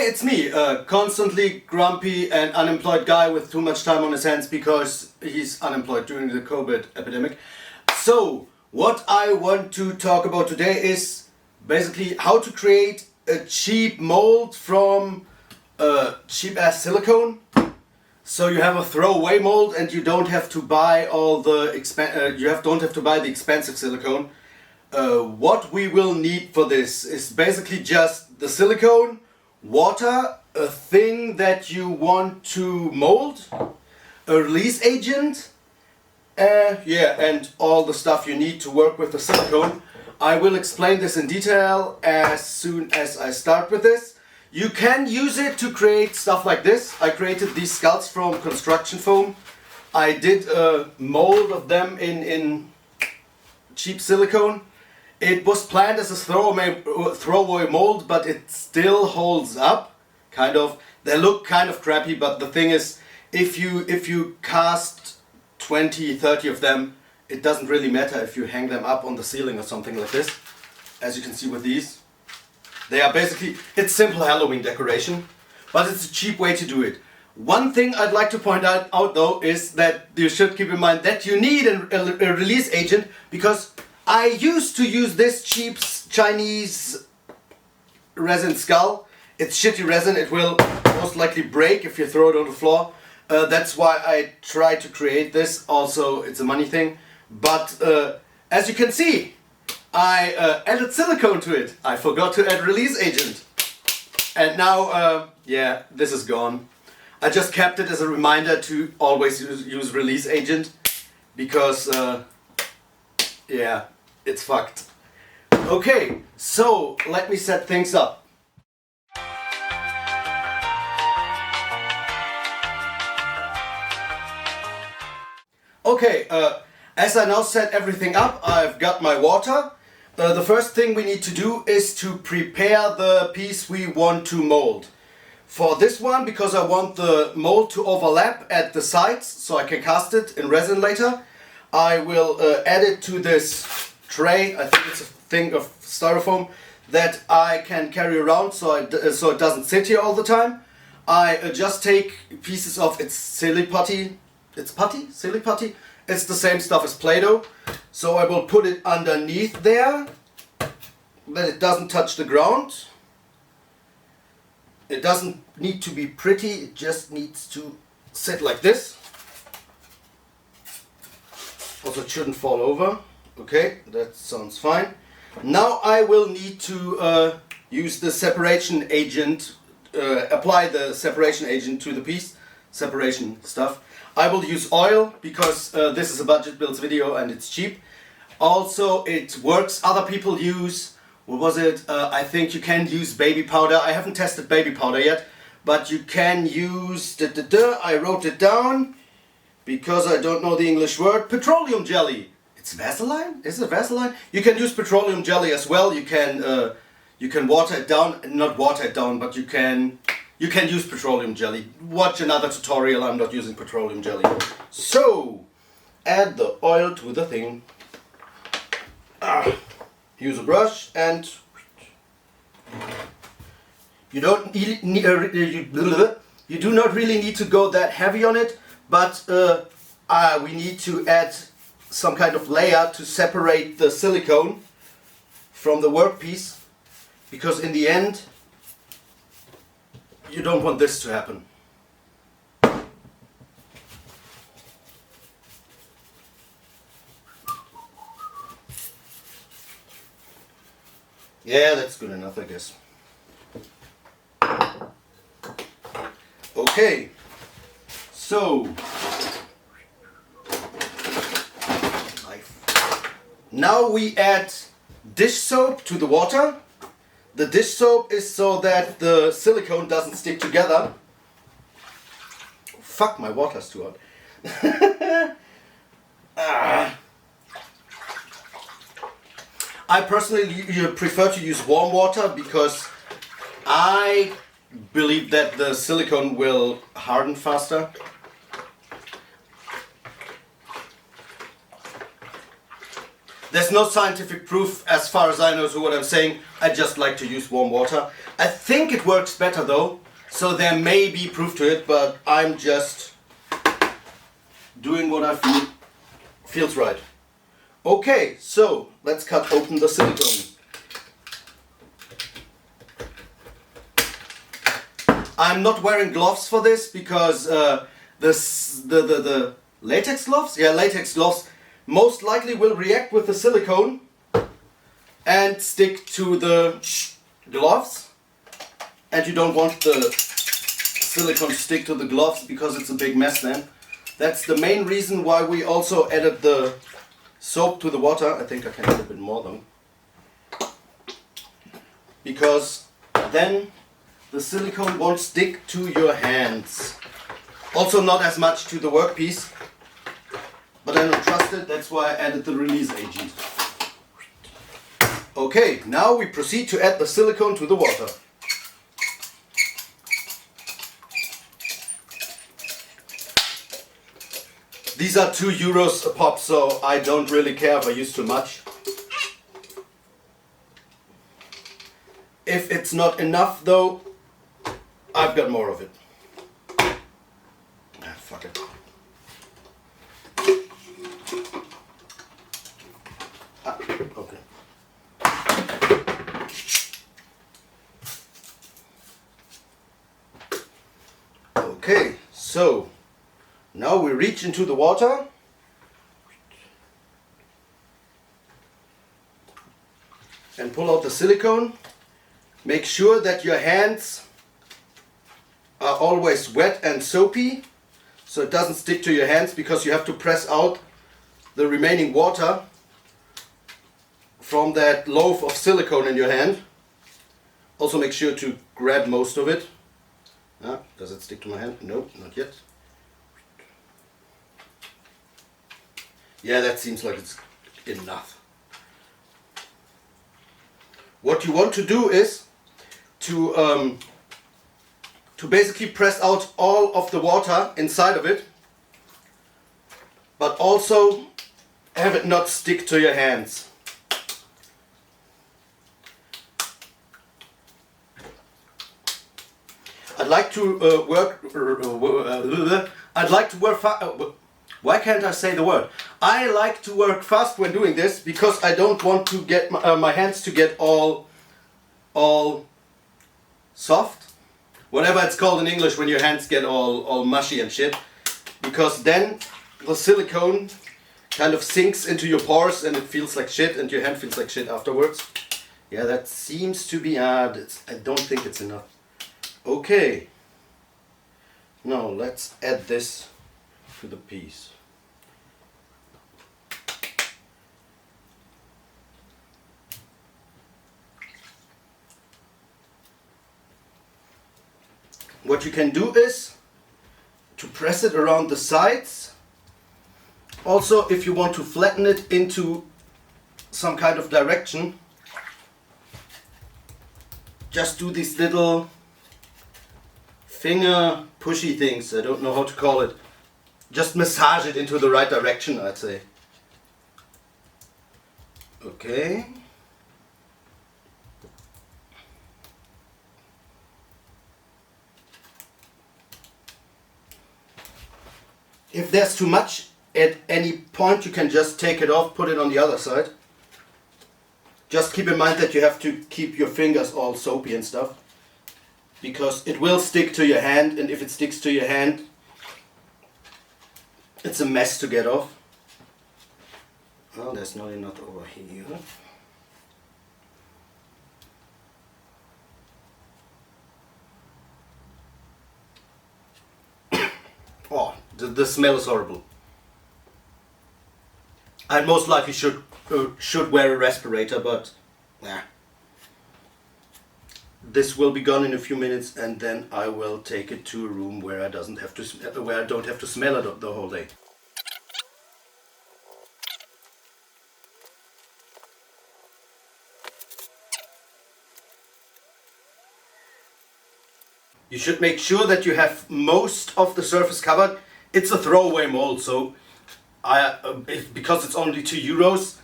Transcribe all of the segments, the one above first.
it's me, a constantly grumpy and unemployed guy with too much time on his hands because he's unemployed during the COVID epidemic. So, what I want to talk about today is basically how to create a cheap mold from cheap ass silicone. So you have a throwaway mold and you don't have to buy all the don't have to buy the expensive silicone. What we will need for this is basically just the silicone, water, a thing that you want to mold, a release agent, and all the stuff you need to work with the silicone. I will explain this in detail as soon as I start with this. You can use it to create stuff like this. I created these skulls from construction foam. I did a mold of them in cheap silicone. It was planned as a throwaway mold, but it still holds up, kind of. They look kind of crappy, but the thing is, if you cast 20, 30 of them, it doesn't really matter if you hang them up on the ceiling or something like this. As you can see with these. They are basically, it's simple Halloween decoration, but it's a cheap way to do it. One thing I'd like to point out though is that you should keep in mind that you need a release agent, because I used to use this cheap Chinese resin skull. It's shitty resin, it will most likely break if you throw it on the floor. That's why I tried to create this. Also, it's a money thing. But as you can see, I added silicone to it. I forgot to add release agent. And now, yeah, this is gone. I just kept it as a reminder to always use release agent. Because, yeah, it's fucked. Okay, so let me set things up. Okay, as I now set everything up, I've got my water. The first thing we need to do is to prepare the piece we want to mold. For this one, because I want the mold to overlap at the sides so I can cast it in resin later, I will add it to this tray. I think it's a thing of styrofoam that I can carry around so it doesn't sit here all the time. I just take pieces of its silly putty. It's the same stuff as Play-Doh. So I will put it underneath there, that it doesn't touch the ground. It doesn't need to be pretty, it just needs to sit like this. Also, it shouldn't fall over. Okay, that sounds fine. Now I will need to use the separation agent, apply the separation agent to the piece, separation stuff. I will use oil because this is a budget builds video and it's cheap. Also, it works. Other people use, what was it? I think you can use baby powder. I haven't tested baby powder yet, but you can use, I wrote it down because I don't know the English word, petroleum jelly. It's Vaseline? Is it Vaseline? You can use petroleum jelly as well. You can water it down, not water it down, but you can use petroleum jelly. Watch another tutorial, I'm not using petroleum jelly. So, add the oil to the thing. Use a brush and you don't you do not really need to go that heavy on it, but we need to add some kind of layer to separate the silicone from the workpiece, because in the end you don't want this to happen. Yeah, that's good enough, I guess. Okay, so now we add dish soap to the water. The dish soap is so that the silicone doesn't stick together. Fuck, my water's too hot. I personally prefer to use warm water because I believe that the silicone will harden faster. There's no scientific proof as far as I know to what I'm saying. I just like to use warm water. I think it works better though, so there may be proof to it, but I'm just doing what I feel feels right. Okay, so let's cut open the silicone. I'm not wearing gloves for this because the latex gloves, latex gloves most likely will react with the silicone and stick to the gloves, and you don't want the silicone to stick to the gloves because it's a big mess then. That's the main reason why we also added the soap to the water. I think I can add a bit more though, because then the silicone won't stick to your hands. Also not as much to the workpiece, but I don't trust it, that's why I added the release agent. Okay, now we proceed to add the silicone to the water. These are €2 a pop, so I don't really care if I use too much. If it's not enough though, I've got more of it. Ah, fuck it. Ah, okay. Okay, so now we reach into the water and pull out the silicone. Make sure that your hands are always wet and soapy, so it doesn't stick to your hands, because you have to press out the remaining water from that loaf of silicone in your hand. Also make sure to grab most of it. Does it stick to my hand? No, not yet. Yeah, that seems like it's enough. What you want to do is to basically press out all of the water inside of it, but also have it not stick to your hands. I'd like to why can't I say the word? I like to work fast when doing this, because I don't want to get my hands to get all soft, whatever it's called in English when your hands get all mushy and shit, because then the silicone kind of sinks into your pores and it feels like shit and your hand feels like shit afterwards. Yeah, that seems to be I don't think it's enough. Okay, now let's add this to the piece. What you can do is to press it around the sides. Also, if you want to flatten it into some kind of direction, just do these little finger pushy things, I don't know how to call it. Just massage it into the right direction, I'd say. Okay. If there's too much at any point, you can just take it off, put it on the other side. Just keep in mind that you have to keep your fingers all soapy and stuff, because it will stick to your hand, and if it sticks to your hand, it's a mess to get off. Well, there's not enough over here. Oh, the smell is horrible. I most likely should wear a respirator, but nah. This will be gone in a few minutes, and then I will take it to a room where I don't have to smell it the whole day. You should make sure that you have most of the surface covered. It's a throwaway mold, so because it's only €2,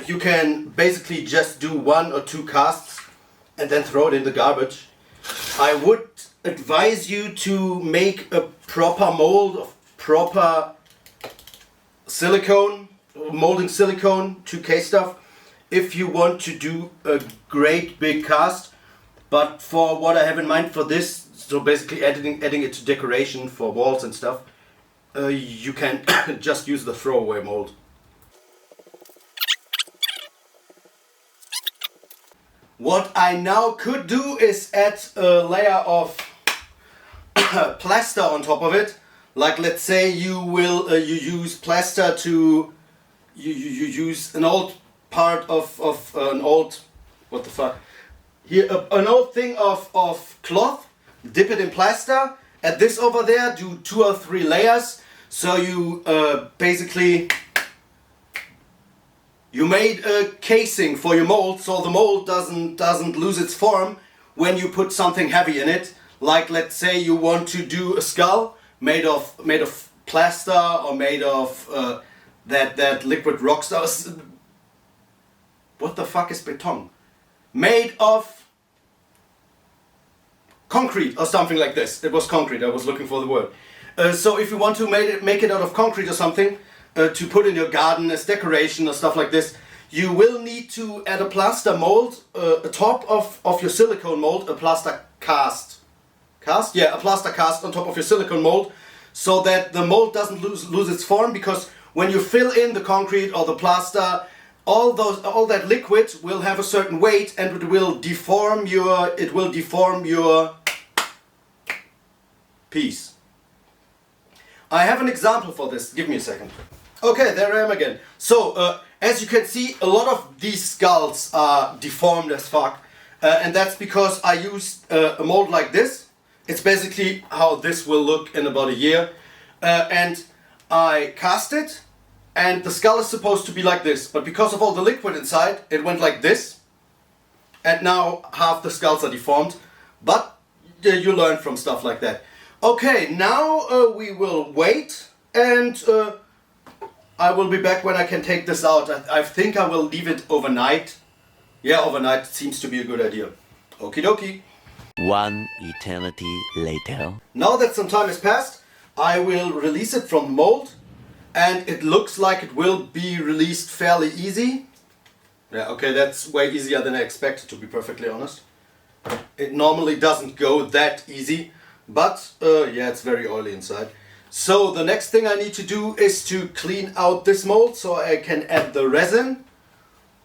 you can basically just do 1 or 2 casts and then throw it in the garbage. I would advise you to make a proper mold of proper silicone, molding silicone, 2K stuff, if you want to do a great big cast. But for what I have in mind for this, so basically adding it to decoration for walls and stuff, you can just use the throwaway mold. What I now could do is add a layer of plaster on top of it. Like, let's say you use plaster to you use an old part of an old, what the fuck, here an old thing of cloth, dip it in plaster, add this over there, do 2 or 3 layers, so you basically you made a casing for your mold, so the mold doesn't lose its form when you put something heavy in it. Like, let's say you want to do a skull made of plaster, or made of that liquid rock stars. What the fuck is beton? Made of concrete or something like this. It was concrete, I was looking for the word. So if you want to make it out of concrete or something, to put in your garden as decoration or stuff like this, you will need to add a plaster mold atop of your silicone mold, a plaster cast. A plaster cast on top of your silicone mold, so that the mold doesn't lose its form, because when you fill in the concrete or the plaster, all that liquid will have a certain weight, and it will deform your piece. I have an example for this. Give me a second. Okay, there I am again. So, as you can see, a lot of these skulls are deformed as fuck. And that's because I used a mold like this. It's basically how this will look in about a year. And I cast it, and the skull is supposed to be like this. But because of all the liquid inside, it went like this. And now half the skulls are deformed. But you learn from stuff like that. Okay, now we will wait, and I will be back when I can take this out. I think I will leave it overnight. Yeah, overnight seems to be a good idea. Okie dokie. One eternity later. Now that some time has passed, I will release it from the mold, and it looks like it will be released fairly easy. Yeah, okay, that's way easier than I expected, to be perfectly honest. It normally doesn't go that easy, but yeah, it's very oily inside. So the next thing I need to do is to clean out this mold so I can add the resin,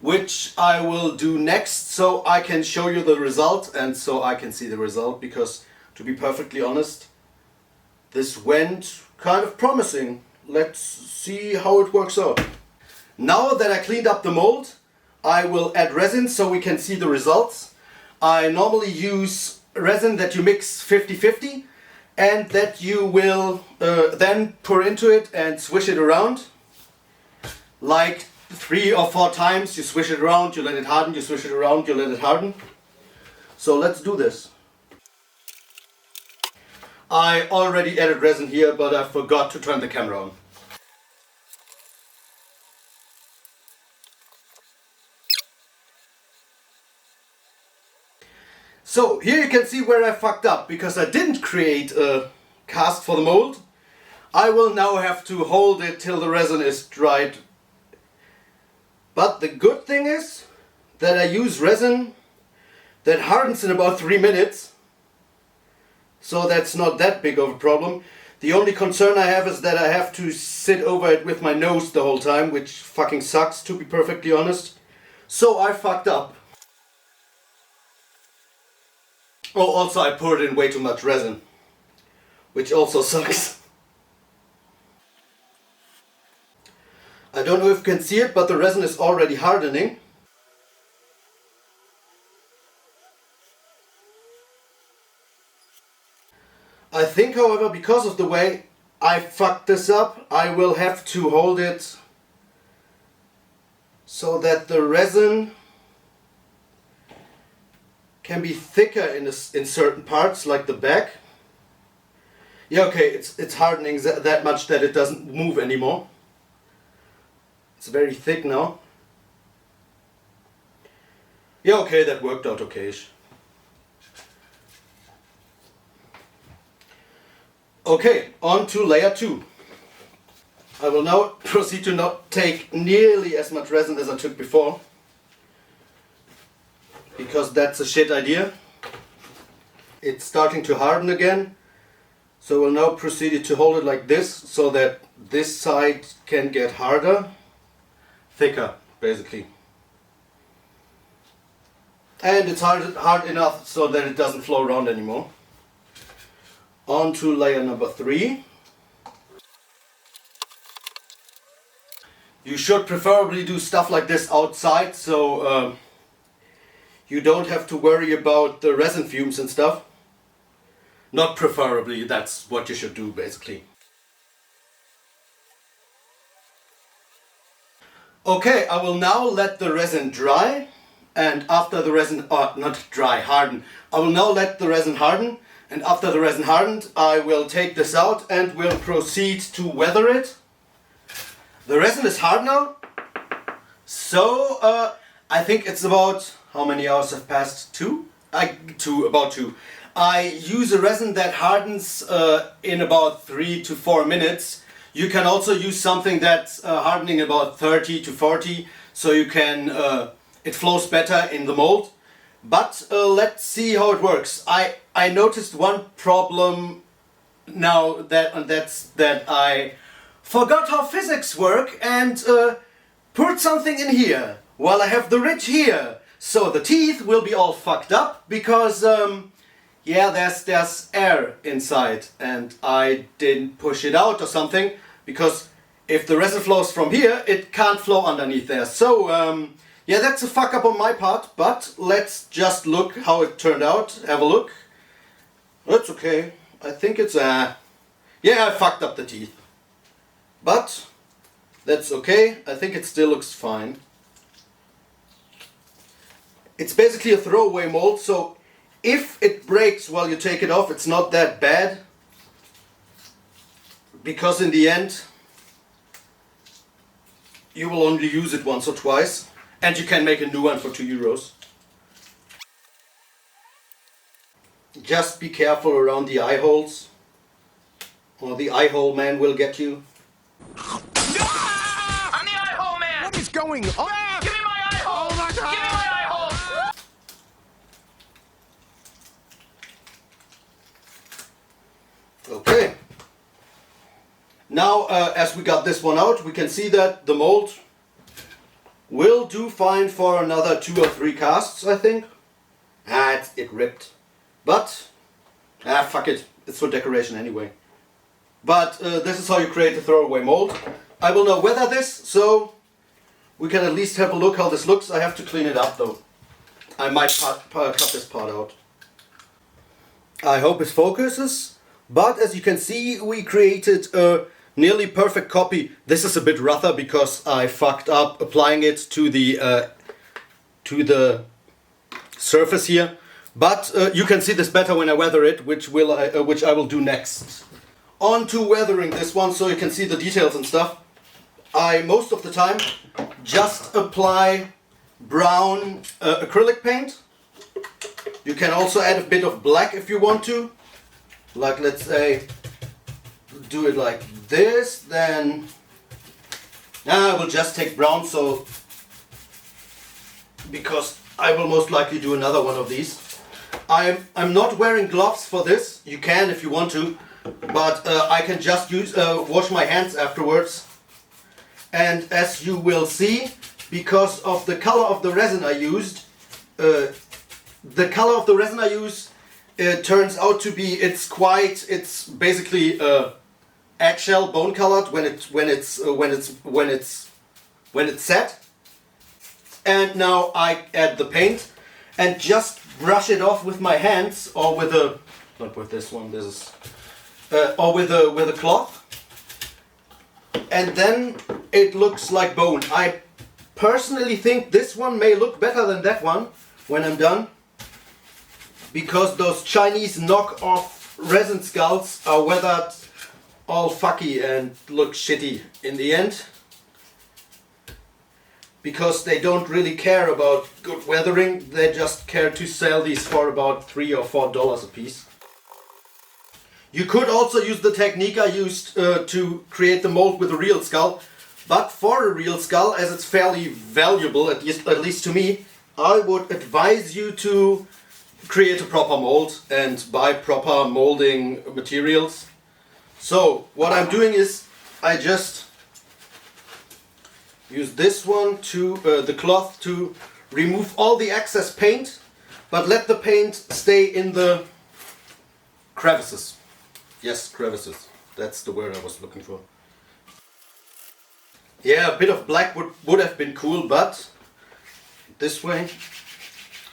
which I will do next, so I can show you the result and so I can see the result, because to be perfectly honest, this went kind of promising. Let's see how it works out. Now that I cleaned up the mold, I will add resin so we can see the results. I normally use resin that you mix 50-50 and that you will then pour into it and swish it around. Like 3 or 4 times, you swish it around, you let it harden, you swish it around, you let it harden. So let's do this. I already added resin here, but I forgot to turn the camera on. So here you can see where I fucked up, because I didn't create a cast for the mold. I will now have to hold it till the resin is dried. But the good thing is that I use resin that hardens in about 3 minutes. So that's not that big of a problem. The only concern I have is that I have to sit over it with my nose the whole time, which fucking sucks, to be perfectly honest. So I fucked up. Oh, also I poured in way too much resin, which also sucks. I don't know if you can see it, but the resin is already hardening. I think, however, because of the way I fucked this up, I will have to hold it so that the resin can be thicker in certain parts, like the back. Yeah, okay, it's hardening that much that it doesn't move anymore. It's very thick now. Yeah, okay, that worked out okay-ish. Okay, on to layer 2. I will now proceed to not take nearly as much resin as I took before, because that's a shit idea. It's starting to harden again, so we'll now proceed to hold it like this so that this side can get harder, thicker basically. And it's hard enough so that it doesn't flow around anymore. On to layer number 3. You should preferably do stuff like this outside, so you don't have to worry about the resin fumes and stuff. Not preferably, that's what you should do basically. Okay, I will now let the resin dry, and after the resin, not dry, harden. I will now let the resin harden, and after the resin hardened, I will take this out and will proceed to weather it. The resin is hard now, so I think it's about, how many hours have passed? About 2. I use a resin that hardens in about 3 to 4 minutes. You can also use something that's hardening about 30 to 40, so you can, it flows better in the mold. But let's see how it works. I noticed one problem now, that's that I forgot how physics work and put something in here while I have the ridge here. So the teeth will be all fucked up because yeah, there's air inside and I didn't push it out or something, because if the resin flows from here, it can't flow underneath there. So yeah, that's a fuck up on my part, but let's just look how it turned out. Have a look. That's okay. I think it's yeah, I fucked up the teeth. But that's okay. I think it still looks fine. It's basically a throwaway mold, so if it breaks while you take it off, it's not that bad. Because in the end, you will only use it once or twice. And you can make a new one for €2. Just be careful around the eye holes, or the eye hole man will get you. I'm the eye hole man! What is going on? Give me my eye hole! Oh my God! Give me my eye hole! Okay. Now, as we got this one out, we can see that the mold will do fine for another 2 or 3 casts, I think. It ripped. But, fuck it. It's for decoration anyway. But this is how you create a throwaway mold. I will now weather this, so we can at least have a look how this looks. I have to clean it up though. I might cut this part out. I hope it focuses. But as you can see, we created a nearly perfect copy. This is a bit rougher because I fucked up applying it to the surface here. But you can see this better when I weather it, which I will do next. On to weathering this one, so you can see the details and stuff. I most of the time just apply brown acrylic paint. You can also add a bit of black if you want to. Like, let's say, do it like this, then I will just take brown, so because I will most likely do another one of these. I'm not wearing gloves for this. You can if you want to, but I can just wash my hands afterwards. And as you will see, because of the color of the resin I used, it turns out to be, it's basically eggshell bone colored when it's set. And now I add the paint and just brush it off with my hands, or with a, not with this one, this is, or with a cloth. And then it looks like bone. I personally think this one may look better than that one when I'm done, because those Chinese knockoff resin skulls are weathered all fucky and look shitty in the end, because they don't really care about good weathering. They just care to sell these for about $3 or $4 a piece. You could also use the technique I used to create the mold with a real skull, but for a real skull, as it's fairly valuable, at least to me, I would advise you to create a proper mold and buy proper molding materials. So what I'm doing is I just use this one to the cloth to remove all the excess paint, but let the paint stay in the crevices. Yes, crevices. That's the word I was looking for. Yeah, a bit of black would have been cool, but this way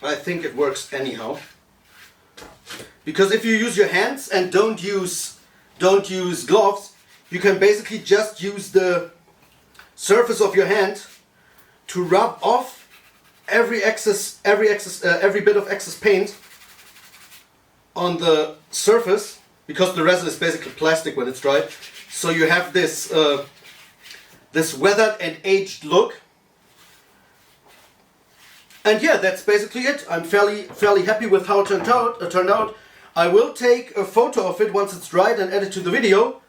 I think it works anyhow. Because if you use your hands and don't use gloves, you can basically just use the surface of your hand to rub off every bit of excess paint on the surface, because the resin is basically plastic when it's dry. So you have this this weathered and aged look. And yeah, that's basically it. I'm fairly happy with how it turned out. I will take a photo of it once it's dried and add it to the video.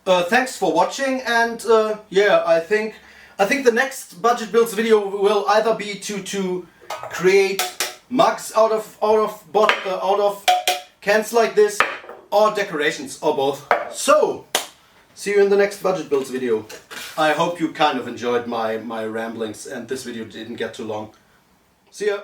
Thanks for watching, and yeah, I think the next budget builds video will either be to create mugs out of cans like this, or decorations, or both. So, see you in the next budget builds video. I hope you kind of enjoyed my ramblings and this video didn't get too long. See ya!